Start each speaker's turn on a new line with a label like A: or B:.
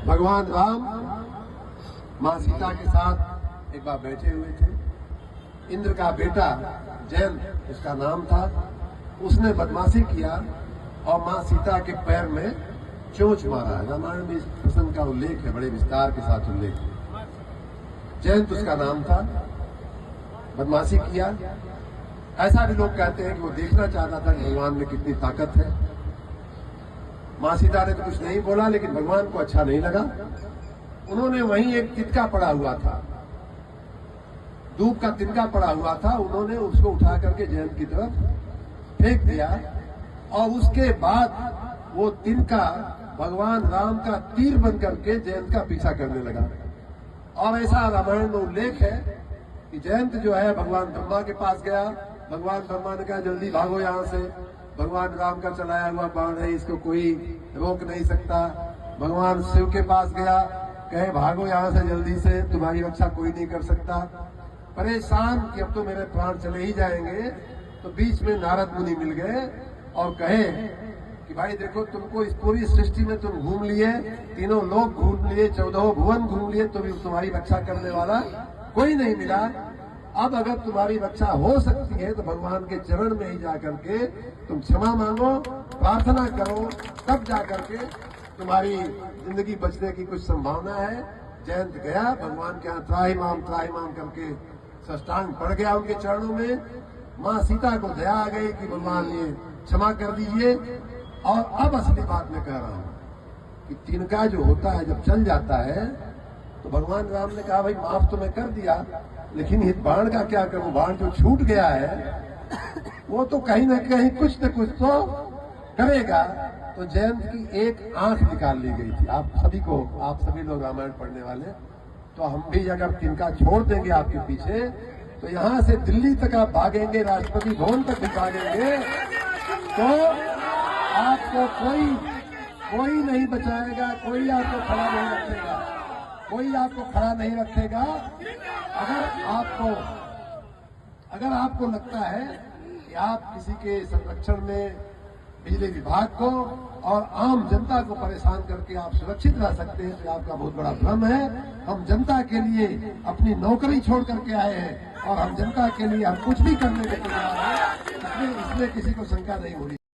A: भगवान राम माँ सीता के साथ एक बार बैठे हुए थे। इंद्र का बेटा जयंत उसका नाम था। उसने बदमाशी किया और माँ सीता के पैर में चोंच मारा। रामायण में इस प्रसंग का उल्लेख है, बड़े विस्तार के साथ उल्लेख है। जयंत उसका नाम था। बदमाशी किया। ऐसा भी लोग कहते हैं कि वो देखना चाहता था कि भगवान में कितनी ताकत है। माँ सीता ने तो कुछ नहीं बोला, लेकिन भगवान को अच्छा नहीं लगा। उन्होंने वहीं एक तिनका पड़ा हुआ था, दूब का तिनका पड़ा हुआ था, उन्होंने उसको उठा करके जयंत की तरफ फेंक दिया और उसके बाद वो तिनका भगवान राम का तीर बन करके जयंत का पीछा करने लगा। और ऐसा रामायण में उल्लेख है कि जयंत जो है भगवान ब्रह्मा के पास गया। भगवान ब्रह्मा ने कहा जल्दी भागो यहाँ से, भगवान राम का चलाया हुआ बाण है, इसको कोई रोक नहीं सकता। भगवान शिव के पास गया, कहे भागो यहाँ से जल्दी से, तुम्हारी रक्षा कोई नहीं कर सकता। परेशान कि अब तो मेरे प्राण चले ही जाएंगे, तो बीच में नारद मुनि मिल गए और कहे कि भाई देखो, तुमको इस पूरी सृष्टि में तुम घूम लिए, तीनों लोग घूम लिए, 14 भुवन घूम लिए, तो भी तुम्हारी रक्षा करने वाला कोई नहीं मिला। अब अगर तुम्हारी रक्षा हो सकती है तो भगवान के चरण में ही जाकर के तुम क्षमा मांगो, प्रार्थना करो, तब जाकर के तुम्हारी जिंदगी बचने की कुछ संभावना है। जयंत गया भगवान के यहाँ त्राहि माम करके साष्टांग पड़ गया उनके चरणों में। माँ सीता को दया आ गई कि भगवान ये क्षमा कर दीजिए। और अब असली बात मैं कह रहा हूँ कि तिनका जो होता है जब चल जाता है तो भगवान राम ने कहा भाई माफ तो मैं कर दिया, लेकिन इस बाण का क्या करूं? बाण जो छूट गया है वो तो कहीं ना कहीं कुछ न कुछ तो करेगा। तो जयंत की एक आंख निकाल ली गई थी। आप सभी लोग रामायण पढ़ने वाले, तो हम भी अगर तिनका छोड़ देंगे आपके पीछे, तो यहाँ से दिल्ली तक आप भागेंगे, राष्ट्रपति भवन तक भी भागेंगे, तो आपको कोई नहीं बचाएगा, कोई आपको खड़ा नहीं रखेगा, कोई आपको खड़ा नहीं रखेगा। अगर आपको लगता है कि आप किसी के संरक्षण में बिजली विभाग को और आम जनता को परेशान करके आप सुरक्षित रह सकते हैं, तो आपका बहुत बड़ा भ्रम है। हम जनता के लिए अपनी नौकरी छोड़ करके आए हैं और हम जनता के लिए हम कुछ भी करने के तैयार हैं। इसमें किसी को शंका नहीं होनी।